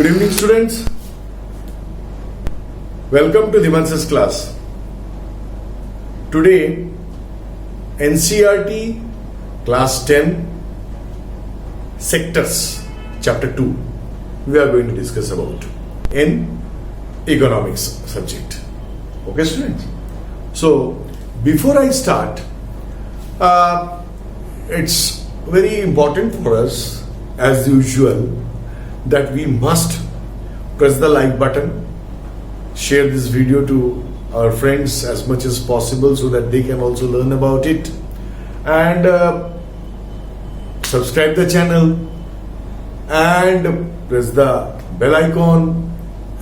Good evening, students. Welcome to Dimans's class. Today, NCERT class 10 sectors chapter 2 we are going to discuss about in economics subject. Okay, students? So, before I start, it's very important for us as usual that we must press the like button, share this video to our friends as much as possible so that they can also learn about it, and subscribe the channel and press the bell icon,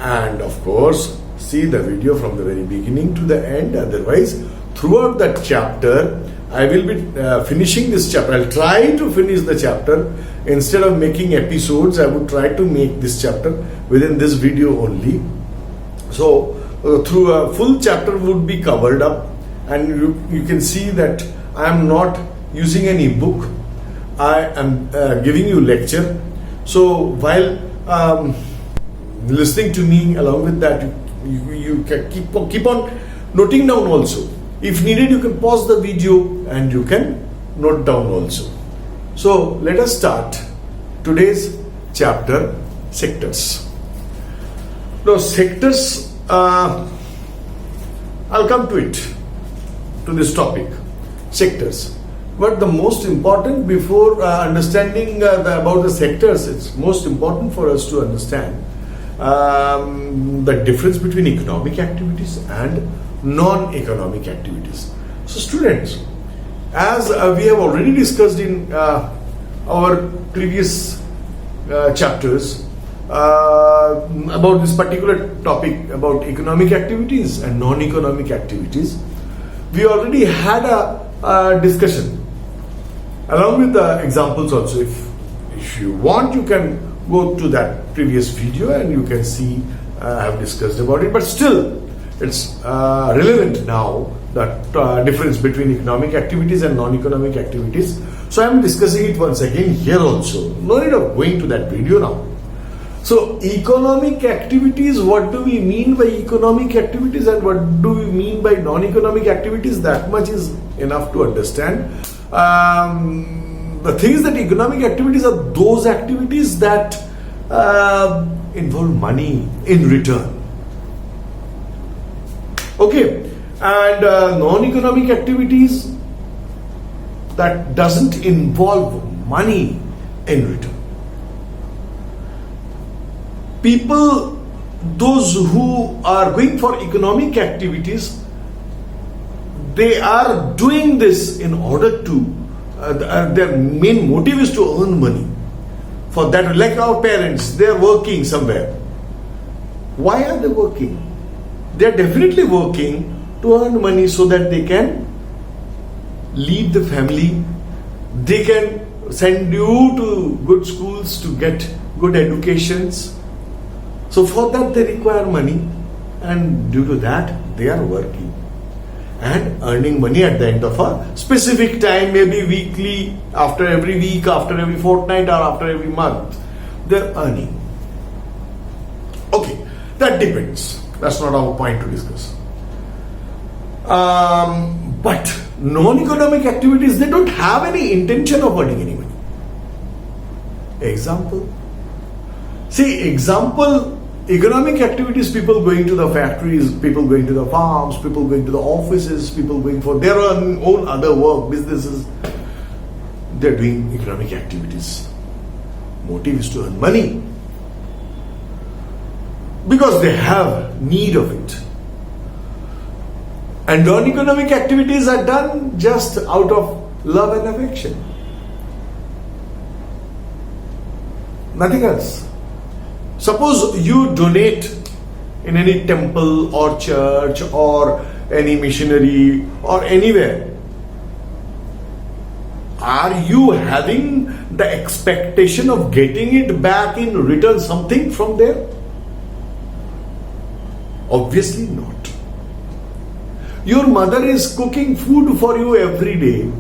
and of course see the video from the very beginning to the end. Otherwise, throughout that chapter I will be finishing this chapter. I'll try to finish the chapter. Instead of making episodes, I would try to make this chapter within this video only. So through a full chapter would be covered up, and you can see that I am not using any book. I am giving you lecture. So while listening to me, along with that, you can keep on noting down also. If needed, you can pause the video and you can note down also. So let us start today's chapter, sectors. Now sectors, I'll come to it, to this topic, sectors. But the most important, before understanding about the sectors, it's most important for us to understand the difference between economic activities and non-economic activities. So students, as we have already discussed in our previous chapters about this particular topic about economic activities and non-economic activities, we already had a discussion along with the examples also. If you want, you can go to that previous video and you can see I have discussed about it, but still it's relevant now, that difference between economic activities and non-economic activities. So I am discussing it once again here also. No need of going to that video now. So economic activities, what do we mean by economic activities and what do we mean by non-economic activities? That much is enough to understand. The thing is that economic activities are those activities that involve money in return. Okay, and non-economic activities that doesn't involve money in return. People, those who are going for economic activities, they are doing this in order to, their main motive is to earn money. For that, like our parents, they are working somewhere. Why are they working? They are definitely working to earn money so that they can lead the family. They can send you to good schools to get good educations. So for that they require money, and due to that they are working and earning money at the end of a specific time, maybe weekly, after every week, after every fortnight, or after every month. They are earning. Okay, that depends. That's not our point to discuss. But non-economic activities, they don't have any intention of earning any money. Example. See, example, economic activities, people going to the factories, people going to the farms, people going to the offices, people going for their own other work, businesses. They're doing economic activities. Motive is to earn money, because they have need of it. And non-economic activities are done just out of love and affection. Nothing else. Suppose you donate in any temple or church or any missionary or anywhere. Are you having the expectation of getting it back in return, something from there? Obviously not. Your mother is cooking food for you every day.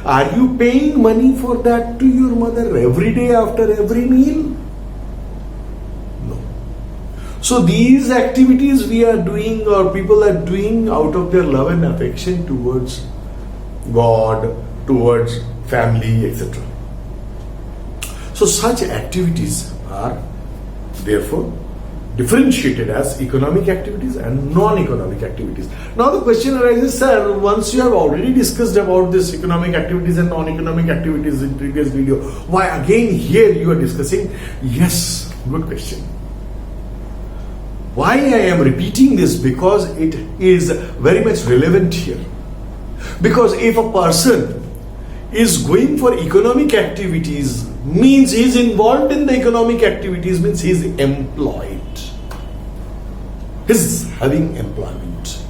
Are you paying money for that to your mother every day after every meal? So these activities we are doing or people are doing out of their love and affection towards God, towards family, etc. So such activities are therefore differentiated as economic activities and non-economic activities. Now the question arises, sir, once you have already discussed about this economic activities and non-economic activities in previous video, why again here you are discussing? Yes, good question. Why I am repeating this? Because it is very much relevant here. Because if a person is going for economic activities, means he is involved in the economic activities, means he is employed. He is having employment.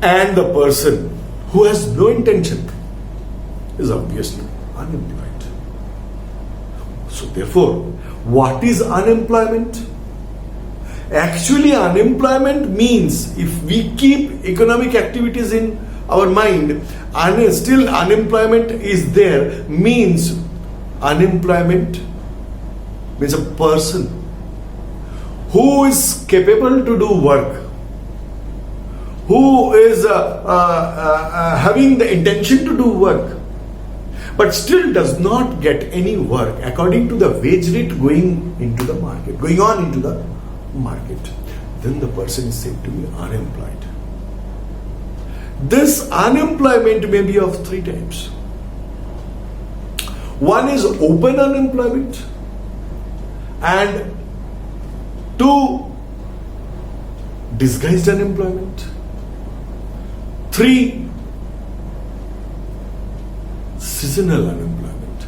And the person who has no intention is obviously unemployed. So therefore, what is unemployment? Actually, unemployment means if we keep economic activities in our mind and still unemployment is there, means unemployment means a person who is capable to do work, who is having the intention to do work, but still does not get any work according to the wage rate going on into the market, then the person is said to be unemployed. This unemployment may be of three types. One is open unemployment, and two, disguised unemployment, three, seasonal unemployment.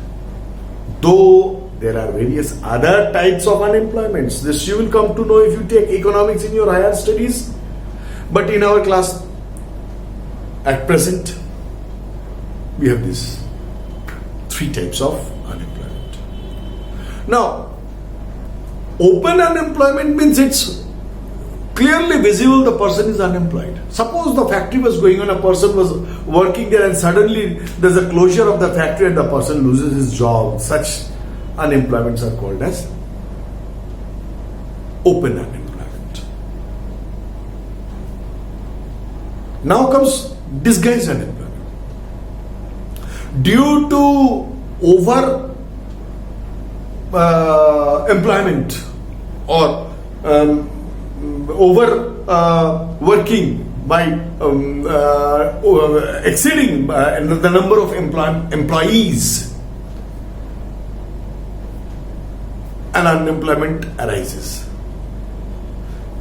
Though there are various other types of unemployments, this you will come to know if you take economics in your higher studies, but in our class at present we have these three types of unemployment. Now, open unemployment means it's clearly visible the person is unemployed. Suppose the factory was going on, a person was working there and suddenly there's a closure of the factory and the person loses his job. Such unemployments are called as open unemployment. Now comes disguised unemployment. Due to over employment or over working by exceeding the number of employees, an unemployment arises.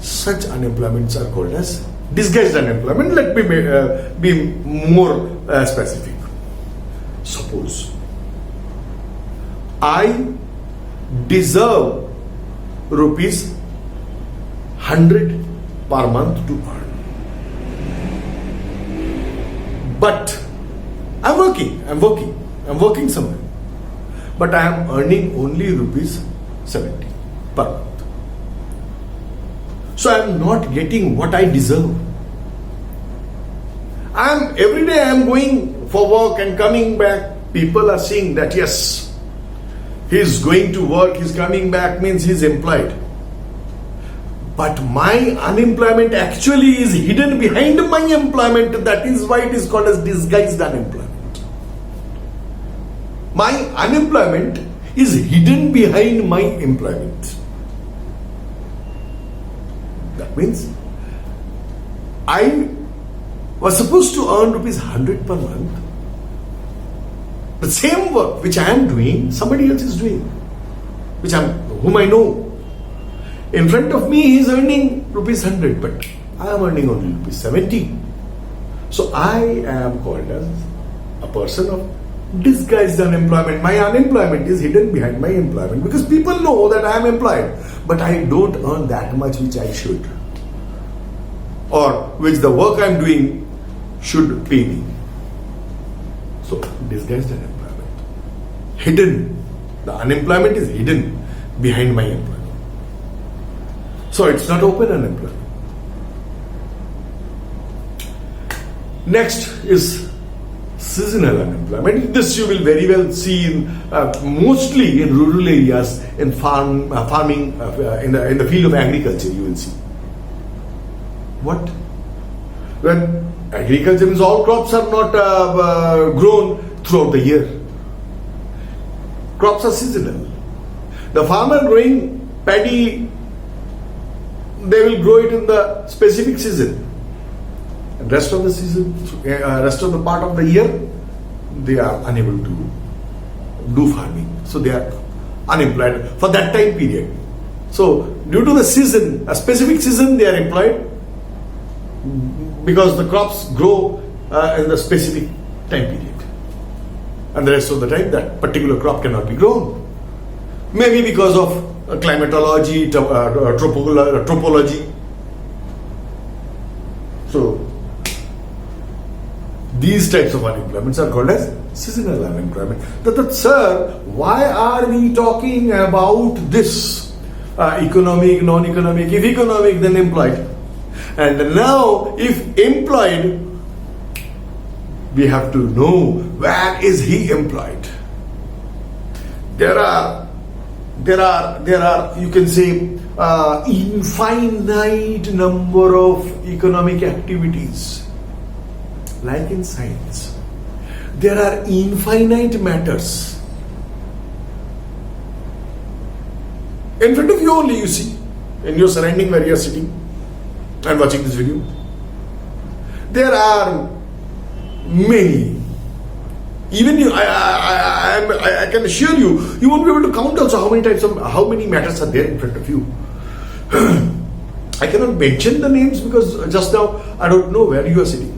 Such unemployments are called as disguised unemployment. Let me be more specific. Suppose I deserve rupees 100 per month to earn, but I'm working somewhere, but I am earning only rupees 70 per month. So I am not getting what I deserve. Every day I am going for work and coming back. People are seeing that yes, he is going to work, he is coming back, means he is employed. But my unemployment actually is hidden behind my employment. That is why it is called as disguised unemployment. My unemployment is hidden behind my employment. That means I was supposed to earn rupees 100 per month. The same work which I am doing, somebody else is doing, whom I know. In front of me, he is earning rupees 100, but I am earning only rupees 70. So I am called as a person of disguised unemployment. My unemployment is hidden behind my employment because people know that I am employed, but I don't earn that much which I should, or which the work I am doing should pay me. So disguised unemployment. Hidden. The unemployment is hidden behind my employment. So it's not open unemployment. Next is seasonal unemployment. This you will very well see in mostly in rural areas, in farming, in the field of agriculture. You will see what when agriculture means all crops are not grown throughout the year. Crops are seasonal. The farmer growing paddy, they will grow it in the specific season. And rest of the season, rest of the part of the year, they are unable to do farming. So they are unemployed for that time period. So due to the season, a specific season, they are employed because the crops grow in the specific time period. And the rest of the time, that particular crop cannot be grown. Maybe because of climatology, topology. So these types of unemployments are called as seasonal unemployment. Sir, why are we talking about this? Economic, non-economic. If economic, then employed. And now, if employed, we have to know where is he employed. There are you can say infinite number of economic activities. Like in science, there are infinite matters. In front of you only, you see, in your surrounding where you are sitting and watching this video. There are many. Even you, I can assure you, you won't be able to count also how many matters are there in front of you. I cannot mention the names because just now I don't know where you are sitting.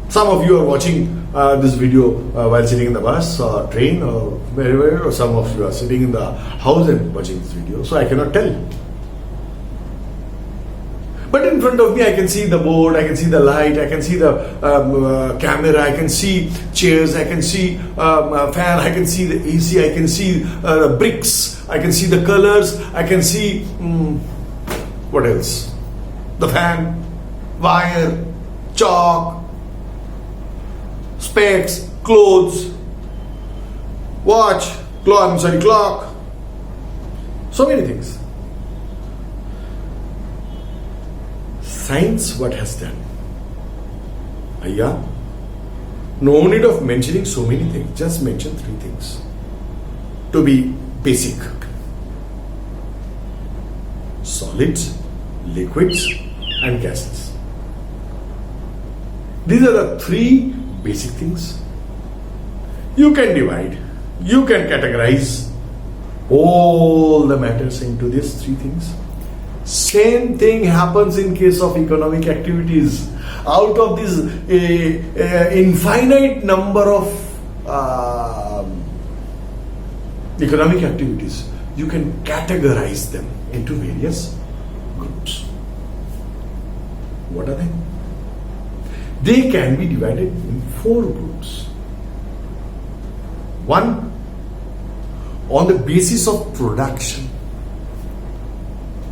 Some of you are watching this video while sitting in the bus or train or wherever, or some of you are sitting in the house and watching this video. So I cannot tell. But in front of me, I can see the board, I can see the light, I can see the camera, I can see chairs, I can see fan, I can see the AC, I can see the bricks, I can see the colors, I can see what else? The fan, wire, chalk, specs, clothes, watch, clock. So many things. Science, what has done? No need of mentioning so many things. Just mention 3 things to be basic: solids, liquids, and gases. These are the 3 basic things. You can divide, you can categorize all the matters into these 3 things. Same thing happens in case of economic activities. Out of this infinite number of economic activities, you can categorize them into various groups. What are they? They can be divided in 4 groups. 1, on the basis of production.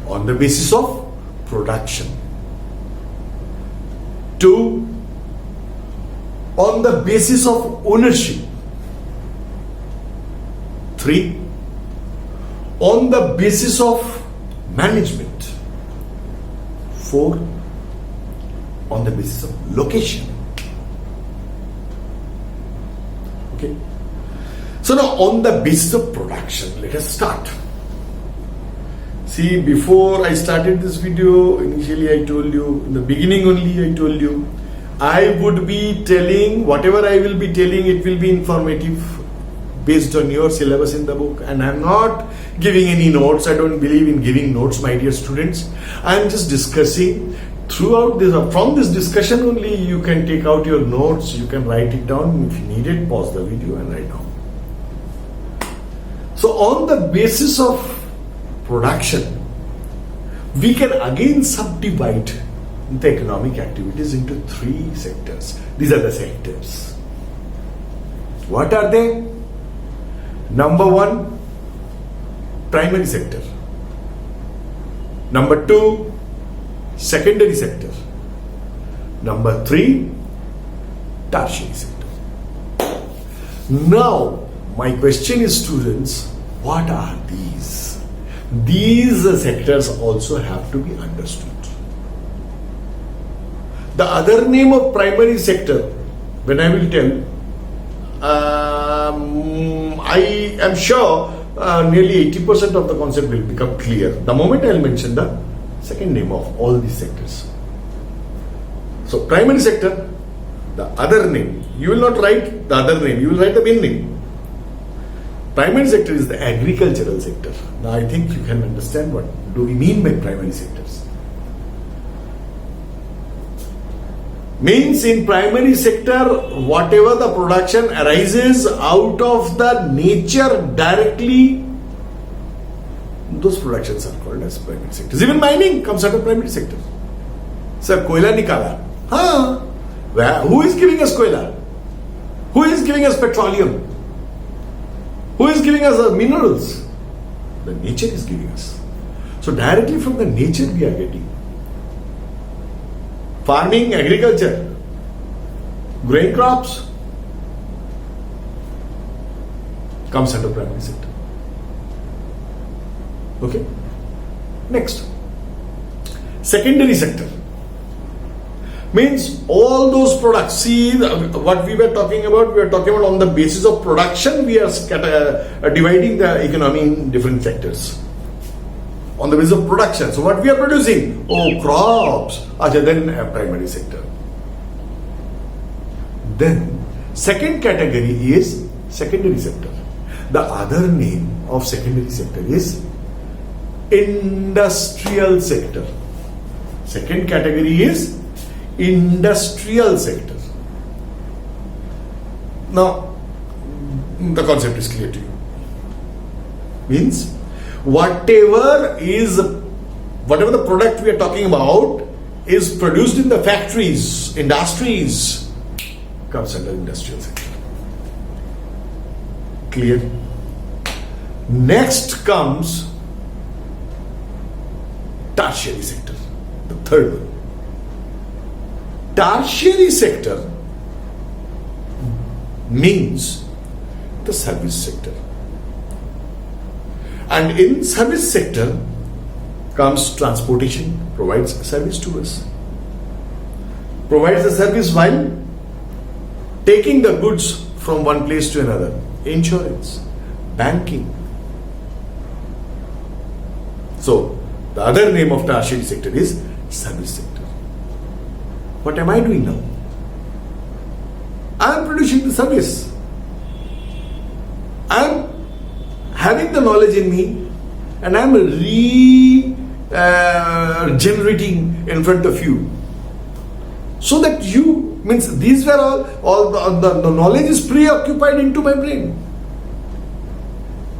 On the basis of production. 2, on the basis of ownership. 3, on the basis of management. 4, on the basis of location. Okay. So now on the basis of production, let us start. See, before I started this video, initially I told you, in the beginning only I told you, I would be telling, whatever I will be telling, it will be informative based on your syllabus in the book. And I am not giving any notes. I don't believe in giving notes, my dear students. I am just discussing throughout this. From this discussion only, you can take out your notes, you can write it down. If you need it, pause the video and write down. So on the basis of production, we can again subdivide the economic activities into 3 sectors. These are the sectors. What are they? Number 1, primary sector. Number 2, secondary sector. Number 3, tertiary sector. Now, my question is, students, what are these? These sectors also have to be understood. The other name of primary sector, when I will tell, I am sure nearly 80% of the concept will become clear the moment I will mention the second name of all these sectors. So, primary sector, the other name. You will not write the other name, you will write the main name. Primary sector is the agricultural sector. Now, I think you can understand what do we mean by primary sectors. Means in primary sector, whatever the production arises out of the nature directly, those productions are called as primary sectors. Even mining comes under primary sector. Sir, koila nikala. Who is giving us koila? Who is giving us petroleum? Who is giving us minerals? The nature is giving us. So directly from the nature we are getting. Farming, agriculture, growing crops comes under primary sector. Okay? Next. Secondary sector. Means all those products. See what we were talking about. We are talking about on the basis of production. We are dividing the economy in different sectors. On the basis of production. So what we are producing? Oh, crops. Then primary sector. Then second category is secondary sector. The other name of secondary sector is industrial sector. Second category is industrial sector. Now, the concept is clear to you. Means, whatever the product we are talking about is produced in the factories, industries, comes under industrial sector. Clear? Next comes tertiary sector, the third one. Tertiary sector means the service sector. And in service sector comes transportation, provides service to us. Provides the service while taking the goods from one place to another. Insurance, banking. So, the other name of tertiary sector is service sector. What am I doing now? I am producing the service. I am having the knowledge in me and I am generating in front of you. So that you, means these were all the knowledge is preoccupied into my brain.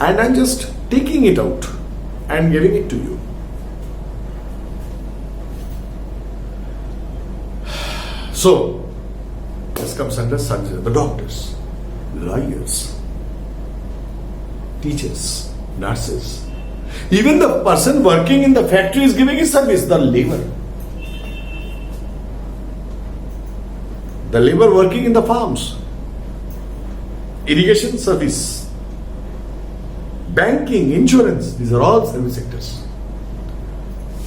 And I am just taking it out and giving it to you. So, this comes under the doctors, lawyers, teachers, nurses. Even the person working in the factory is giving his service, the labor. The labor working in the farms, irrigation service, banking, insurance, these are all service sectors.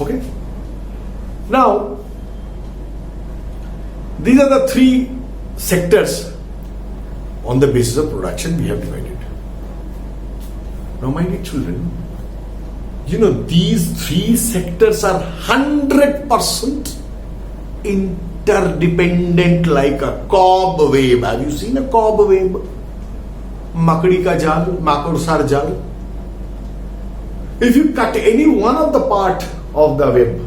Okay? Now, these are the three sectors on the basis of production we have divided. Now, my dear children, you know, these three sectors are 100% interdependent like a cobweb. Have you seen a cobweb? Makdi ka jal, makod sar jal. If you cut any one of the part of the web,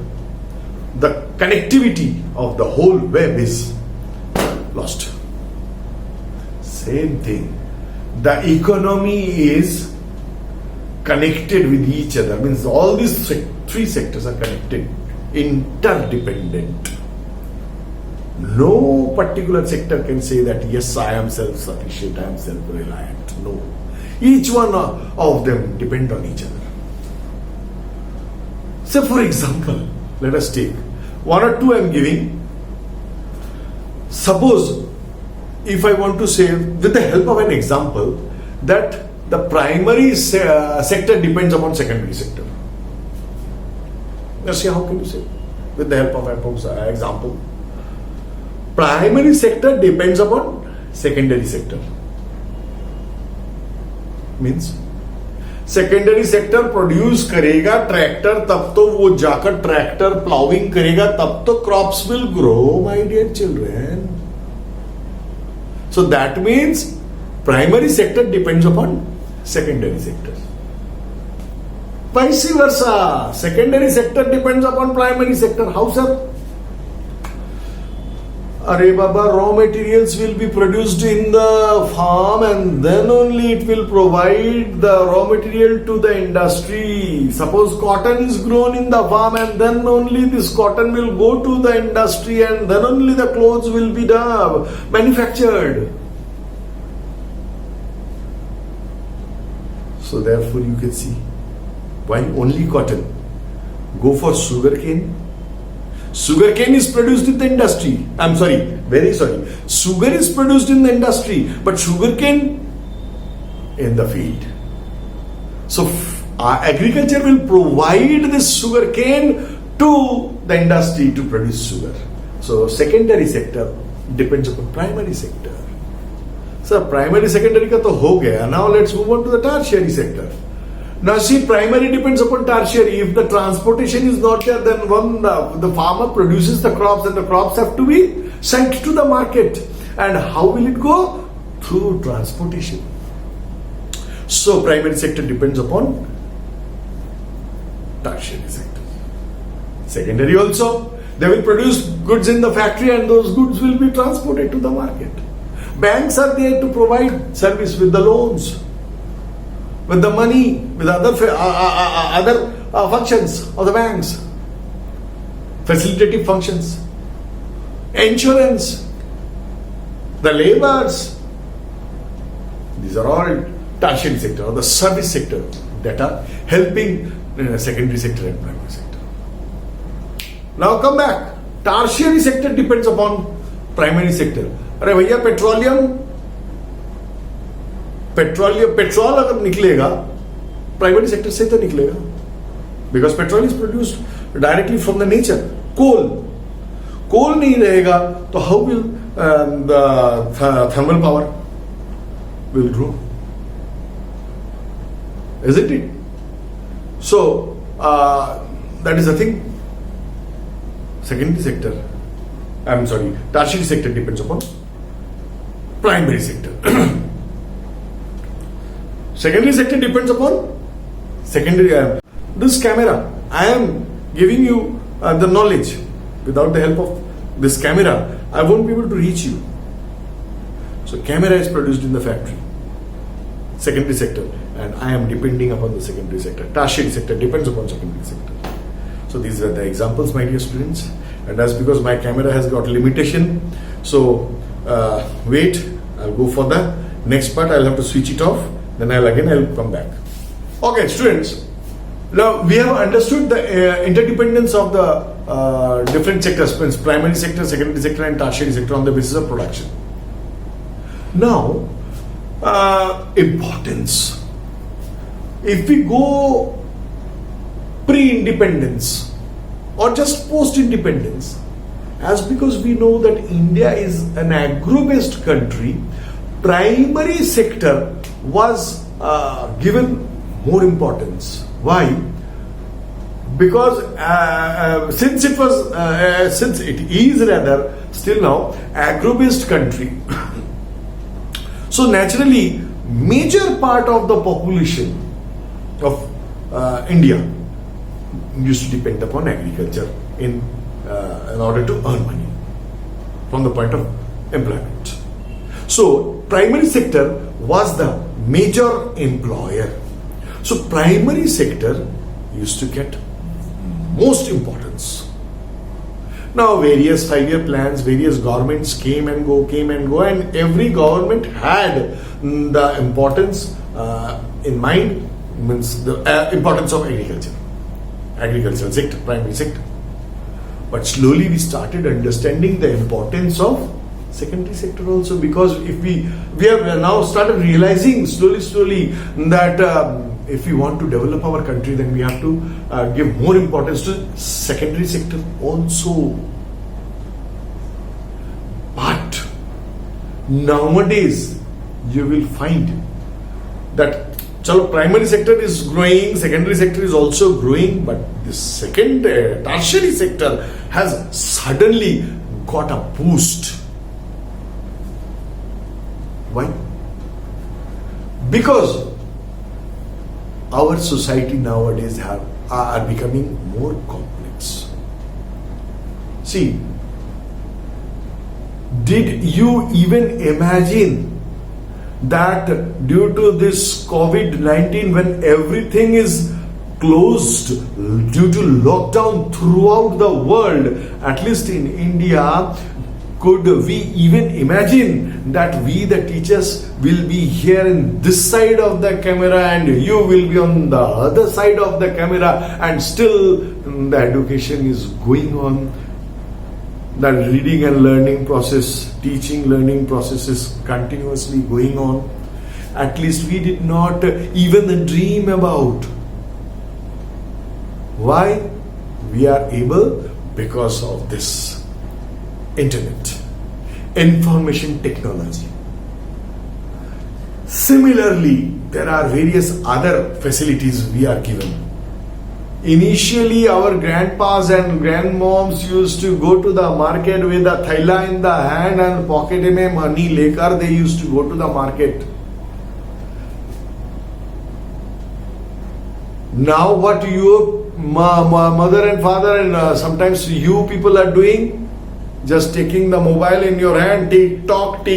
the connectivity of the whole web is lost. Same thing. The economy is connected with each other. Means all these three sectors are connected, interdependent. No particular sector can say that yes, I am self-sufficient, I am self-reliant. No. Each one of them depend on each other. So for example, let us take one or two I am giving. Suppose if I want to say, with the help of an example, that the primary sector depends upon secondary sector. Now see, how can you say? With the help of an example. Primary sector depends upon secondary sector. Means secondary sector produce करेगा tractor, तब तो वो जाकर tractor ploughing करेगा, तब तो crops will grow, my dear children. So that means primary sector depends upon secondary sector. Vice versa, secondary sector depends upon primary sector. How, sir? Arey Baba, raw materials will be produced in the farm and then only it will provide the raw material to the industry. Suppose cotton is grown in the farm and then only this cotton will go to the industry and then only the clothes will be manufactured. So therefore you can see why only cotton. Go for sugarcane. Sugarcane is produced in the industry. I'm sorry, very sorry. Sugar is produced in the industry, but sugarcane in the field. So agriculture will provide this sugarcane to the industry to produce sugar. So secondary sector depends upon primary sector. So primary secondary ka to ho gaya. Now let's move on to the tertiary sector. Now see, primary depends upon tertiary. If the transportation is not there, then the farmer produces the crops and the crops have to be sent to the market. And how will it go? Through transportation. So primary sector depends upon tertiary sector. Secondary also, they will produce goods in the factory and those goods will be transported to the market. Banks are there to provide service with the loans, with the money, with other functions of the banks, facilitative functions, insurance, the laborers. These are all tertiary sector or the service sector that are helping secondary sector and primary sector. Now come back. Tertiary sector depends upon primary sector. अरे भैया petrol अगर निकलेगा primary sector से तो निकलेगा, because petrol is produced directly from the nature. Coal नहीं रहेगा तो how will the thermal power will grow, isn't it? So that is the thing. Secondary sector, tertiary sector depends upon primary sector. Secondary sector depends upon secondary. This camera, I am giving you the knowledge. Without the help of this camera, I won't be able to reach you. So camera is produced in the factory. Secondary sector, and I am depending upon the secondary sector. Tertiary sector depends upon secondary sector. So these are the examples, my dear students. And that's because my camera has got limitation. So wait, I'll go for the next part. I'll have to switch it off. Then I'll come back. Okay, students. Now we have understood the interdependence of the different sectors, primary sector, secondary sector, and tertiary sector on the basis of production. Now, importance. If we go pre-independence or just post-independence, as because we know that India is an agro-based country, primary sector was given more importance. Why? Because since it is rather still now agro-based country, so naturally major part of the population of India used to depend upon agriculture in order to earn money from the point of employment. So primary sector was the major employer. So primary sector used to get most importance. Now various 5-year plans, various governments came and go, and every government had the importance in mind, means the importance of agricultural sector, primary sector. But slowly we started understanding the importance of secondary sector also, because if we have now started realizing slowly that if we want to develop our country, then we have to give more importance to secondary sector also. But nowadays you will find that primary sector is growing, secondary sector is also growing, but the tertiary sector has suddenly got a boost. Why? Because our society nowadays are becoming more complex. See, did you even imagine that due to this COVID-19, when everything is closed due to lockdown throughout the world, at least in India, could we even imagine that we, the teachers, will be here in this side of the camera and you will be on the other side of the camera, and still the education is going on? The reading and learning process, teaching learning process is continuously going on. At least we did not even dream about. Why? We are able because of this internet, information technology. Similarly, there are various other facilities we are given. Initially, our grandpas and grandmoms used to go to the market with a thaila in the hand and pocket mein money lekar they used to go to the market. Now what your mother and father and sometimes you people are doing, just taking the mobile in your hand, TikTok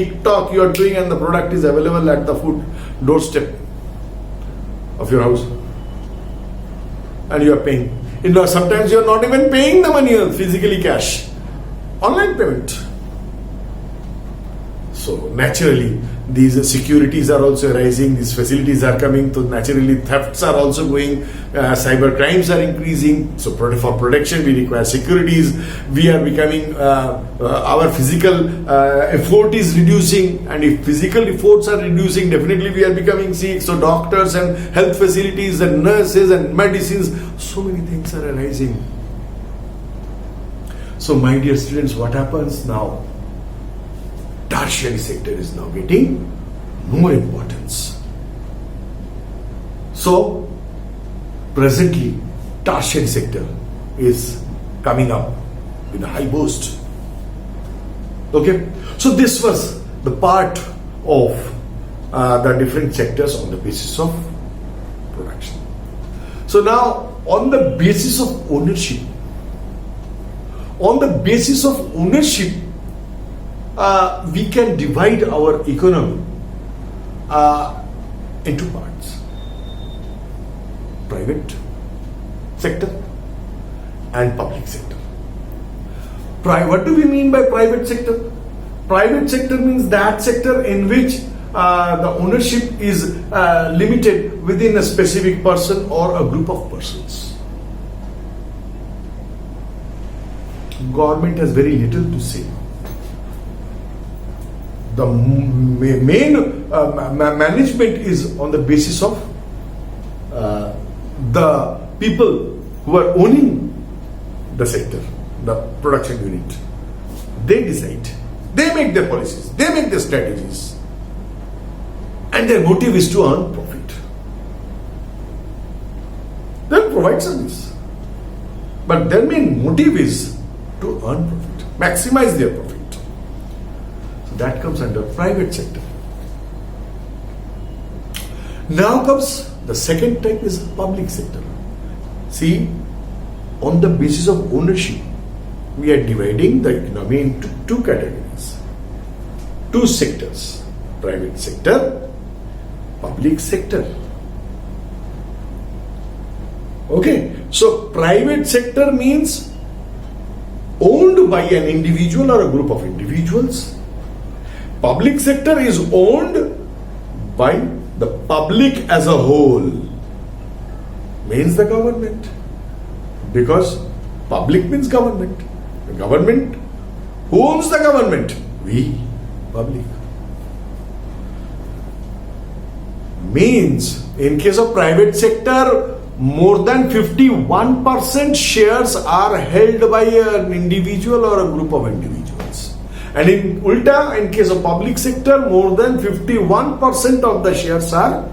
you are doing, and the product is available at the food doorstep of your house. And you are paying. Sometimes you are not even paying the money physically cash. Online payment. So naturally, these securities are also rising, these facilities are coming, so naturally thefts are also going, cyber crimes are increasing. So for protection we require securities. We are becoming, our physical effort is reducing, and if physical efforts are reducing, definitely we are becoming sick. So doctors and health facilities and nurses and medicines, so many things are arising. So my dear students, what happens now? Tertiary sector is now getting more importance. So presently tertiary sector is coming up with a high boost. Okay, so this was the part of the different sectors on the basis of production. So now on the basis of ownership, we can divide our economy into parts: private sector and public sector. What do we mean by private sector? Private sector means that sector in which the ownership is limited within a specific person or a group of persons. Government has very little to say. The main management is on the basis of the people who are owning the sector, the production unit. They decide, they make their policies, they make their strategies, and their motive is to earn profit. They'll provide service, but their main motive is to earn profit, maximize their profit. That comes under private sector. Now comes the second type, is public sector. See, on the basis of ownership, we are dividing the economy into two categories, two sectors: private sector, public sector. Okay, so private sector means owned by an individual or a group of individuals. Public sector is owned by the public as a whole, means the government, because public means government. The government, who owns the government? We. Public. Means, in case of private sector, more than 51% shares are held by an individual or a group of individuals. And in ulta, in case of public sector, more than 51% of the shares are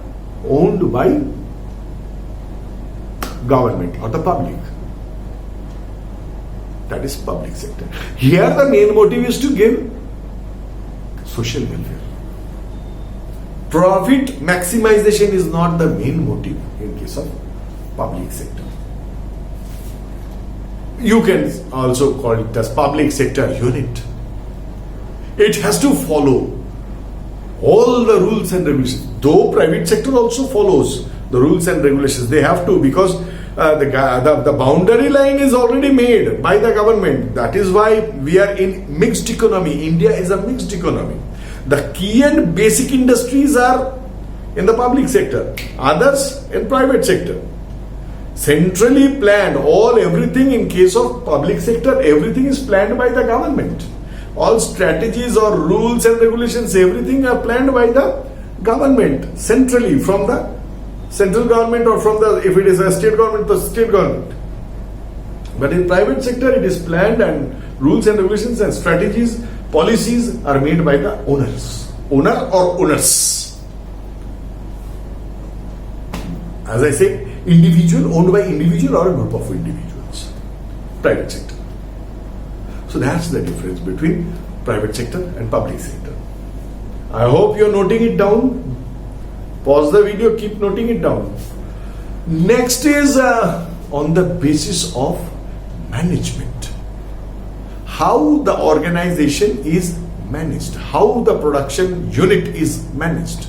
owned by government or the public. That is public sector. Here the main motive is to give social welfare. Profit maximization is not the main motive in case of public sector. You can also call it as public sector unit. It has to follow all the rules and regulations. Though private sector also follows the rules and regulations, they have to, because the boundary line is already made by the government. That is why we are in mixed economy. India is a mixed economy. The key and basic industries are in the public sector, others in private sector. Centrally planned, everything in case of public sector, everything is planned by the government. All strategies or rules and regulations, everything are planned by the government, centrally, from the central government, or from the, if it is a state government, the state government. But in private sector, it is planned, and rules and regulations and strategies, policies are made by the owners. Owner or owners. As I say, individual, owned by individual or a group of individuals. Private sector. So that's the difference between private sector and public sector. I hope you're noting it down. Pause the video, keep noting it down. Next is on the basis of management. How the organization is managed, how the production unit is managed.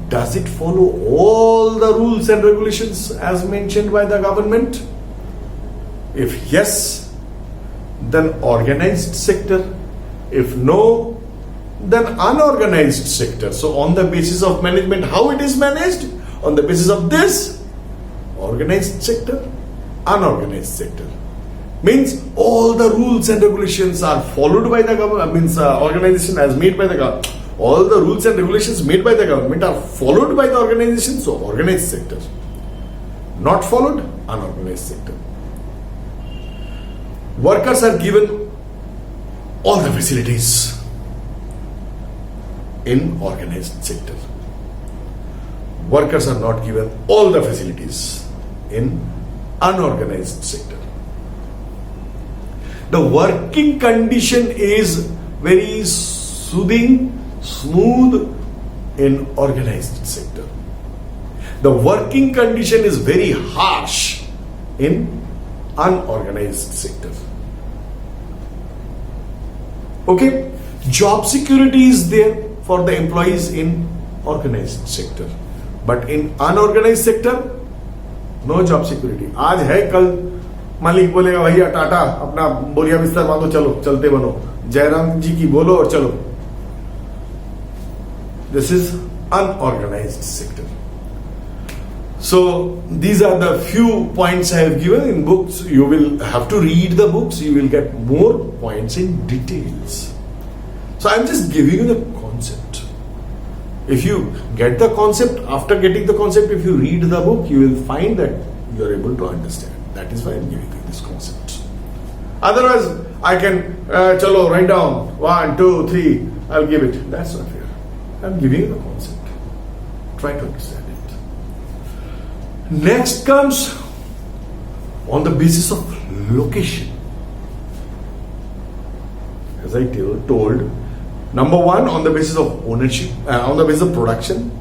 Does it follow all the rules and regulations as mentioned by the government? If yes, then organized sector. If no, then unorganized sector. So on the basis of management, how it is managed? On the basis of this, organized sector, unorganized sector. Means all the rules and regulations are followed by the government, organization as made by the government. All the rules and regulations made by the government are followed by the organization, so organized sector. Not followed, unorganized sector. Workers are given all the facilities in organized sector. Workers are not given all the facilities in unorganized sector. The working condition is very soothing, smooth in organized sector. The working condition is very harsh in unorganized sector. Okay, job security is there for the employees in organized sector, but in unorganized sector, no job security. आज है, कल मालिक बोलेगा भैया टाटा अपना बोरिया बिस्तर बांधो, चलो चलते बनो, जयराम जी की बोलो और चलो. This is unorganized sector. So these are the few points I have given in books. You will have to read the books. You will get more points in details. So I'm just giving you the concept. If you get the concept, after getting the concept, if you read the book, you will find that you are able to understand. That is why I'm giving you this concept. Otherwise, I can, chalo, write down 1, 2, 3, I'll give it. That's not fair. I'm giving you the concept. Try to understand it. Next comes on the basis of location. As I told, number one, on the basis of ownership, on the basis of production,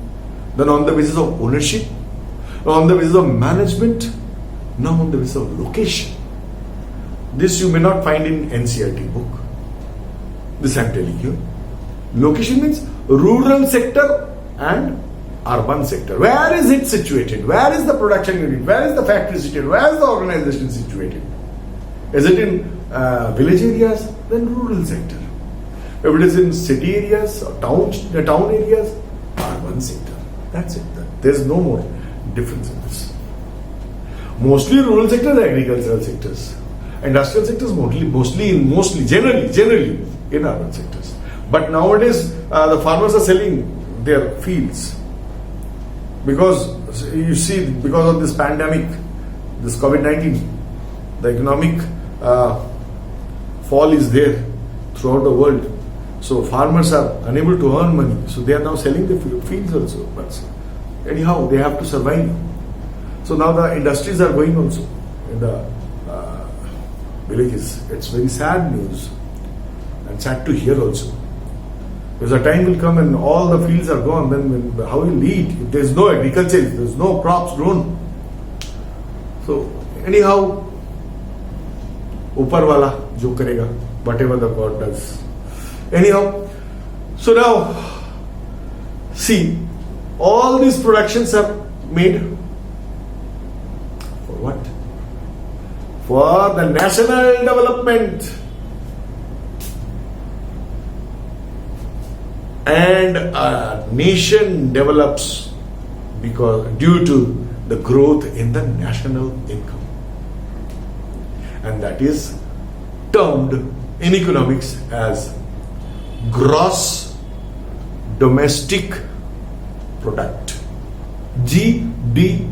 then on the basis of ownership, on the basis of management, now on the basis of location. This you may not find in NCERT book. This I am telling you. Location means rural sector and urban sector. Where is it situated? Where is the production unit? Where is the factory situated? Where is the organization situated? Is it in village areas? Then rural sector. If it is in city areas or town areas, urban sector. That's it. There is no more difference in this. Mostly rural sectors are agricultural sectors. Industrial sectors generally in urban sectors. But nowadays, the farmers are selling their fields because you see, because of this pandemic, this COVID-19, the economic fall is there throughout the world. So farmers are unable to earn money. So they are now selling the fields also. But anyhow, they have to survive. So now the industries are going also in the villages. It's very sad news and sad to hear also. Because a time will come and all the fields are gone. Then how will we eat? If there is no agriculture, if there is no crops grown. So anyhow, Upar wala jo karega, whatever the God does. Anyhow, so now see, all these productions are made for what? For the national development. And a nation develops due to the growth in the national income. And that is termed in economics as gross domestic product, GDP.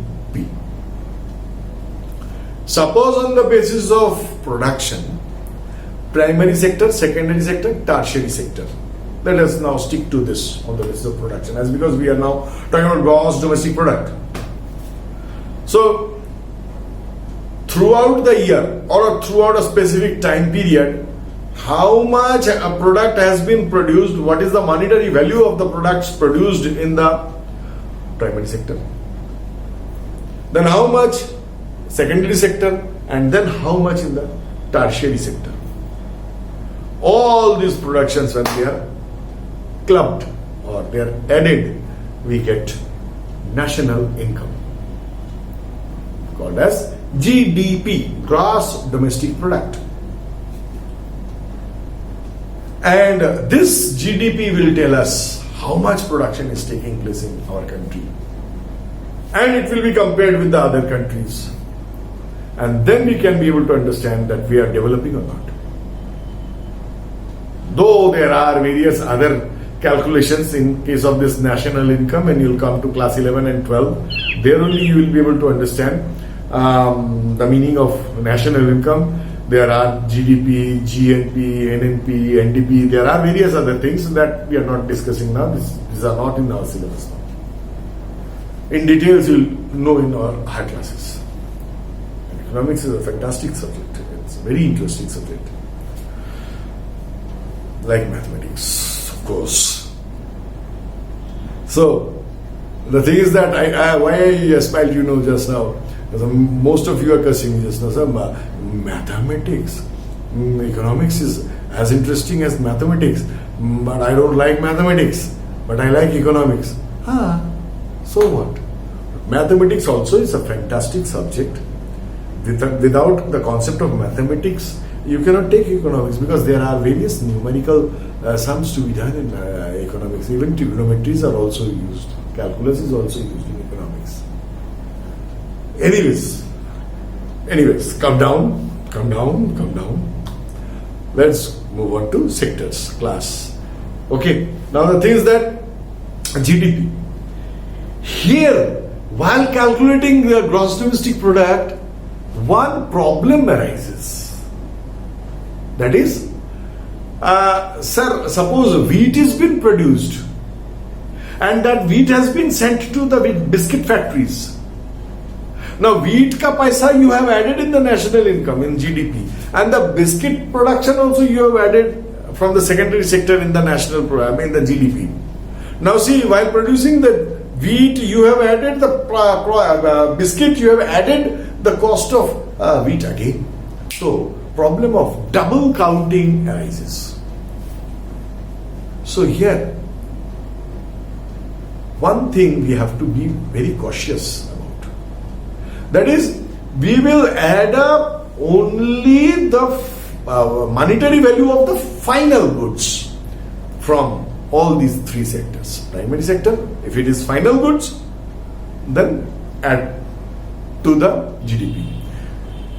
Suppose on the basis of production, primary sector, secondary sector, tertiary sector. Let us now stick to this on the basis of production, as because we are now talking about gross domestic product. So throughout the year or throughout a specific time period, how much a product has been produced, what is the monetary value of the products produced in the primary sector, then how much secondary sector, and then how much in the tertiary sector. All these productions, when they are clubbed or they are added, we get national income called as GDP, gross domestic product. And this GDP will tell us how much production is taking place in our country, and it will be compared with the other countries, and then we can be able to understand that we are developing or not. Though there are various other calculations in case of this national income, and you'll come to class 11 and 12, there only you will be able to understand the meaning of national income. There are GDP, GNP, NNP, NDP, there are various other things that we are not discussing now. These are not in our syllabus now. In details you'll know in our higher classes. And economics is a fantastic subject. It's a very interesting subject. Like mathematics, of course. So, the thing is that why I smiled, just now, because most of you are cursing me just now. Sir, mathematics, economics is as interesting as mathematics, but I don't like mathematics, but I like economics. So what? Mathematics also is a fantastic subject. Without the concept of mathematics, you cannot take economics, because there are various numerical sums to be done in economics. Even trigonometries are also used. Calculus is also used in economics. Anyways, come down. Let's move on to sectors, class. Okay, now the thing is that GDP. Here, while calculating the gross domestic product, one problem arises. That is, sir, suppose wheat has been produced and that wheat has been sent to the biscuit factories. Now, wheat ka paisa you have added in the national income, in GDP, and the biscuit production also you have added from the secondary sector in the national program, in the GDP. Now see, while producing the wheat, you have added the biscuit, you have added the cost of wheat again. So, problem of double counting arises. So here, one thing we have to be very cautious about. That is, we will add up only the monetary value of the final goods from all these three sectors. Primary sector, if it is final goods, then add to the GDP.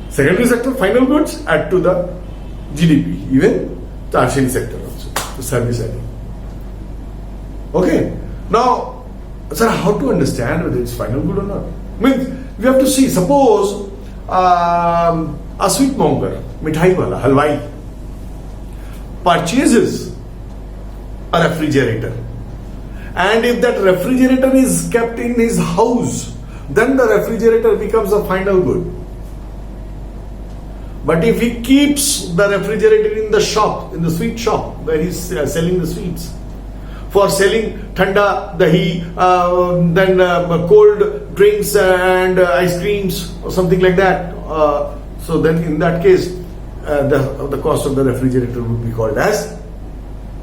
Secondary sector, final goods, add to the GDP. Even tertiary sector also, the service adding. Okay. Now, sir, how to understand whether it's final good or not? Means we have to see. Suppose a sweet monger, mithai wala, halwai, purchases a refrigerator, and if that refrigerator is kept in his house, then the refrigerator becomes a final good. But if he keeps the refrigerator in the shop, in the sweet shop where he's selling the sweets, for selling thanda, dahi, then cold drinks and ice creams or something like that, so then in that case, the cost of the refrigerator would be called as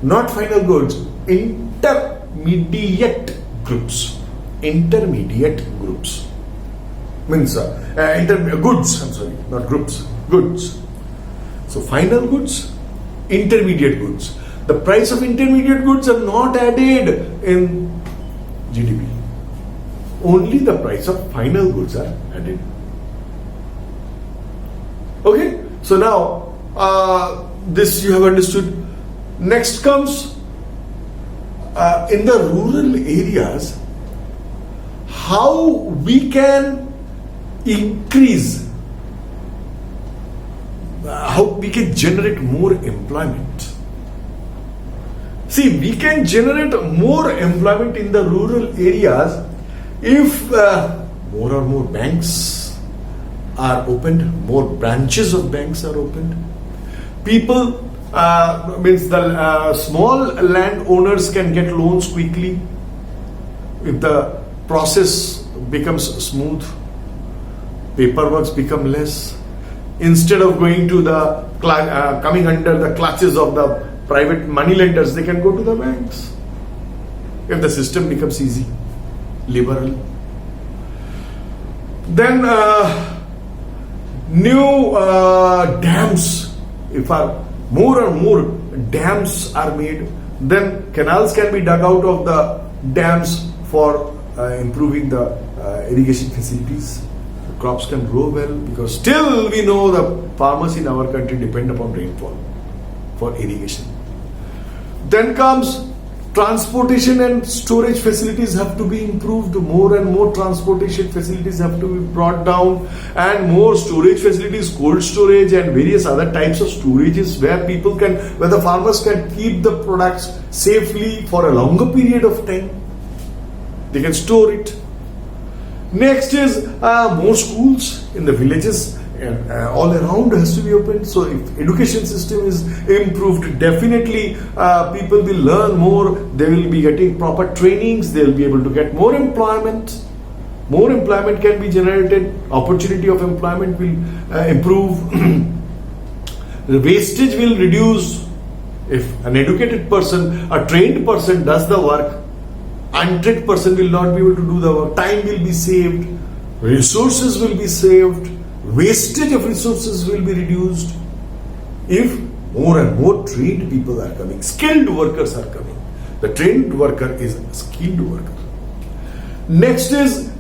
not final goods, intermediate groups. Intermediate groups means goods. I'm sorry, not groups. Goods. So final goods, intermediate goods. The price of intermediate goods are not added in GDP. Only the price of final goods are added. Okay. So now this you have understood. Next comes in the rural areas, how we can increase, how we can generate more employment. See, we can generate more employment in the rural areas if more or more banks are opened, more branches of banks are opened. People, means the small landowners can get loans quickly if the process becomes smooth, paperwork become less. Instead of going to the coming under the clutches of the private money lenders, they can go to the banks if the system becomes easy, liberal. Then new dams, if more and more dams are made, then canals can be dug out of the dams for improving the irrigation facilities. The crops can grow well, because still we know the farmers in our country depend upon rainfall for irrigation. Then comes transportation and storage facilities have to be improved. More and more transportation facilities have to be brought down, and more storage facilities, cold storage and various other types of storages where where the farmers can keep the products safely for a longer period of time. They can store it. Next is more schools in the villages and all around has to be opened. So if education system is improved, definitely people will learn more. They will be getting proper trainings. They will be able to get more employment. More employment can be generated. Opportunity of employment will improve. The wastage will reduce. If an educated person, a trained person does the work, untrained person will not be able to do the work. Time will be saved. Resources will be saved. Wastage of resources will be reduced if more and more trained people are coming. Skilled workers are coming. The trained worker is a skilled worker. Next is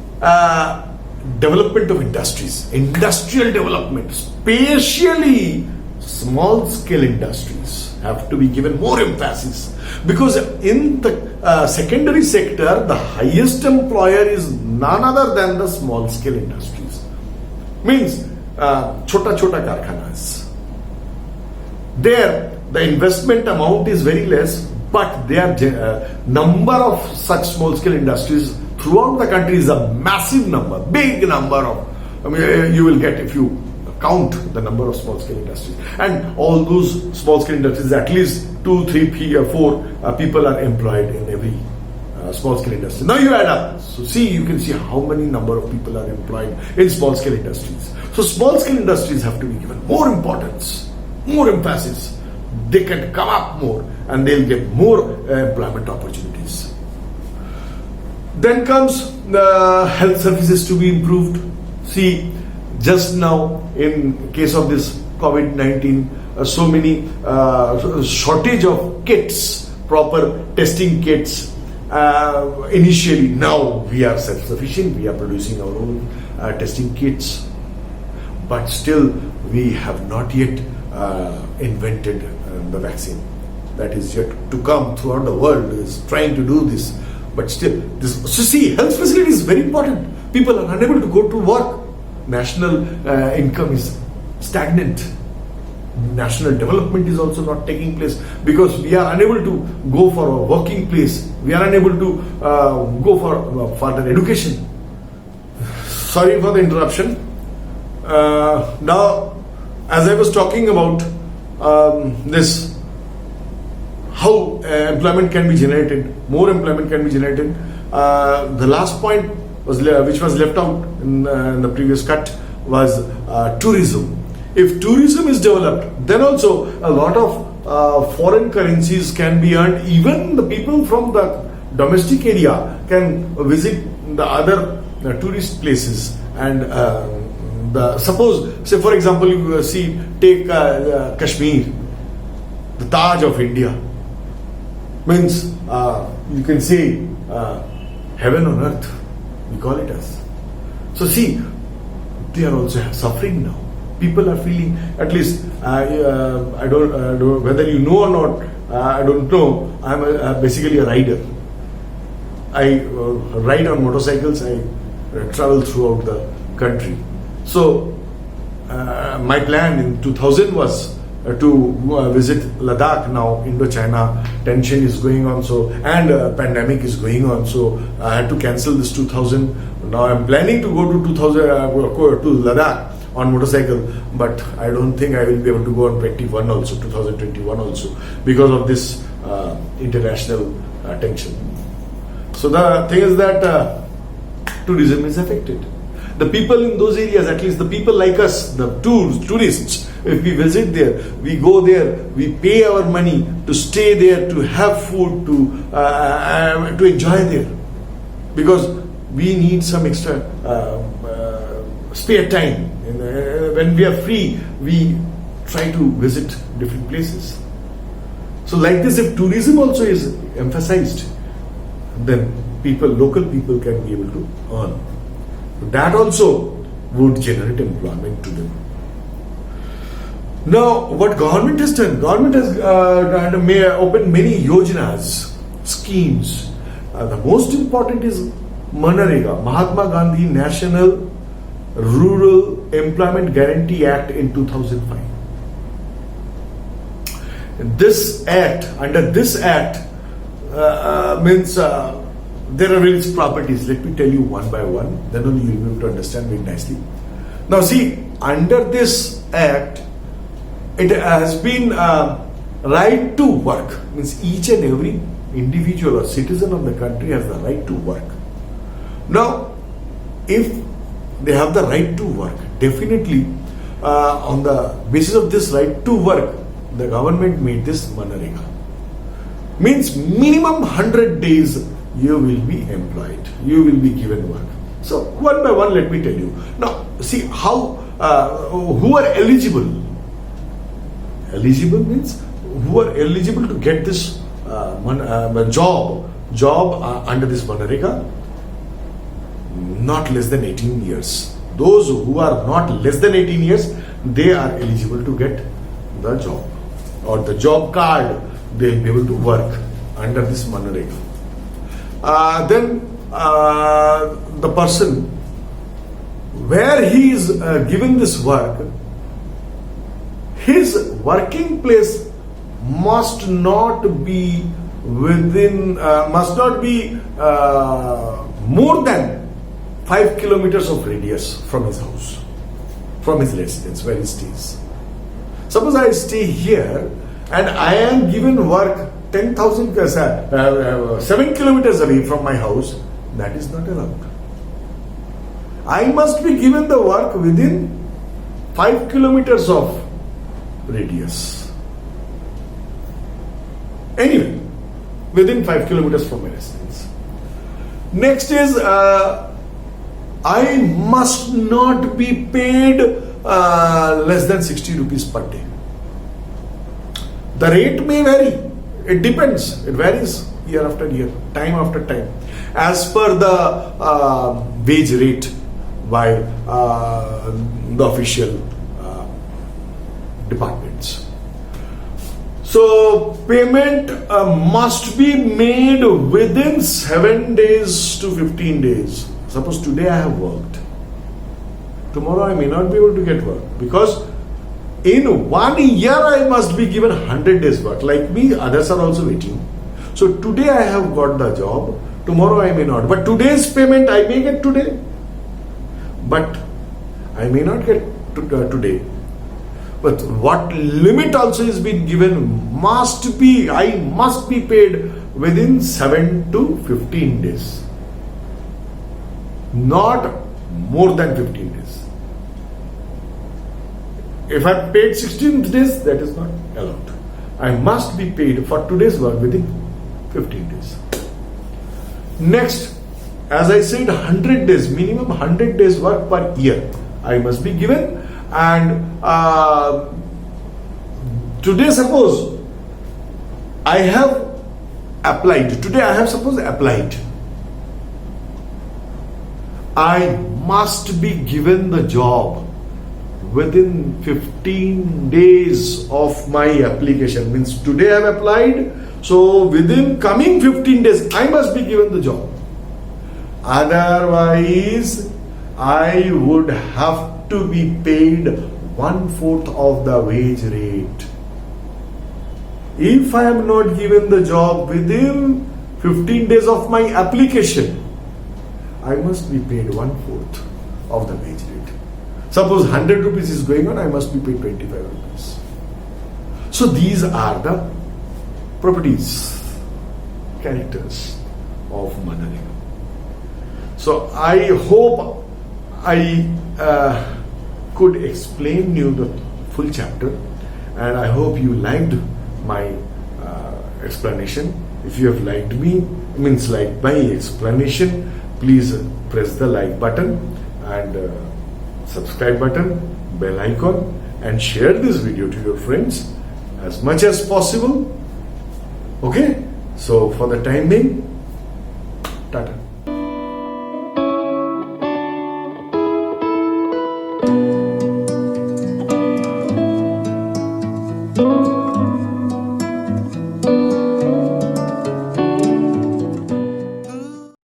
development of industries. Industrial development, especially small scale industries, have to be given more emphasis, because in the secondary sector, the highest employer is none other than the small scale industries. Means chota karkhanas. There the investment amount is very less, but their number of such small scale industries throughout the country is a massive number, big number of. You will get, if you count the number of small scale industries, and all those small scale industries, at least 2, 3, 4 people are employed in every small scale industry. Now you add up. So you can see how many number of people are employed in small scale industries. So small scale industries have to be given more importance, more emphasis. They can come up more and they'll get more employment opportunities. Then comes the health services to be improved. See, just now in case of this COVID-19, so many shortage of kits, proper testing kits. Initially, now we are self-sufficient. We are producing our own testing kits, but still we have not yet invented the vaccine. that is yet to come throughout the world is trying to do this. But still, so see, health facility is very important. People are unable to go to work. National income is stagnant. National development is also not taking place because we are unable to go for a working place. We are unable to go for further education. Sorry for the interruption. Now, as I was talking about this, how employment can be generated, more employment can be generated. The last point was which was left out in the previous cut was tourism. If tourism is developed, then also a lot of foreign currencies can be earned. Even the people from the domestic area can visit the other tourist places. And suppose, say for example, you take Kashmir, the Taj of India. Means you can say heaven on earth, we call it as. So see, they are also suffering now. People are feeling, at least I don't whether you know or not, I don't know. I'm basically a rider. I ride on motorcycles. I travel throughout the country. So my plan in 2000 was to visit Ladakh. Now Indo-China tension is going on, so and pandemic is going on, so I had to cancel this 2000. Now I'm planning to go to 2000 to Ladakh on motorcycle, but I don't think I will be able to go on 2021 also because of this international tension. So the thing is that tourism is affected. The people in those areas, at least the people like us, the tourists, if we visit there, we go there, we pay our money to stay there, to have food, to enjoy there, because we need some extra spare time. When we are free, we try to visit different places. So like this, if tourism also is emphasized, then local people can be able to earn. That also would generate employment to them. Now, what government has done? Government has opened many yojanas, schemes. The most important is Manrega, Mahatma Gandhi National Rural Employment Guarantee Act in 2005. Under this act means there are various properties. Let me tell you one by one, then only you will be able to understand very nicely. Now see, under this act, it has been right to work. Means each and every individual or citizen of the country has the right to work. Now, if they have the right to work, definitely on the basis of this right to work, the government made this Manrega. Means minimum 100 days you will be employed, you will be given work. So one by one, let me tell you. Now see how who are eligible. Eligible means who are eligible to get this job under this Manrega. Not less than 18 years. Those who are not less than 18 years, they are eligible to get the job or the job card. They will be able to work under this Manrega. Then the person where he is given this work, his working place must not be more than 5 kilometers of radius from his house, from his residence where he stays. Suppose I stay here and I am given work 7 kilometers away from my house, that is not allowed. I must be given the work within 5 kilometers of radius. Anyway, within 5 kilometers from my residence. Next is, I must not be paid less than 60 rupees per day. The rate may vary. It depends. It varies year after year, time after time, as per the wage rate by the official departments. So payment must be made within 7 days to 15 days. Suppose today I have worked. Tomorrow I may not be able to get work because in 1 year I must be given 100 days work. Like me, others are also waiting. So today I have got the job. Tomorrow I may not. But today's payment I may get today. But I may not get today. But what limit also is being given I must be paid within 7 to 15 days. Not more than 15 days. If I paid 16 days, that is not allowed. I must be paid for today's work within 15 days. Next, as I said, 100 days, minimum 100 days work per year I must be given. And today suppose I have applied. Today I have suppose applied. I must be given the job within 15 days of my application. Means today I have applied. So within coming 15 days I must be given the job. Otherwise I would have to be paid 1/4 of the wage rate. If I am not given the job within 15 days of my application, I must be paid 1/4 of the wage rate. Suppose 100 rupees is going on, I must be paid 25 rupees. So these are the properties, characters of mothering. So I hope I could explain you the full chapter, and I hope you liked my explanation. If you have liked my explanation, please press the like button and subscribe button, bell icon, and share this video to your friends as much as possible. Okay, so for the time being, tata.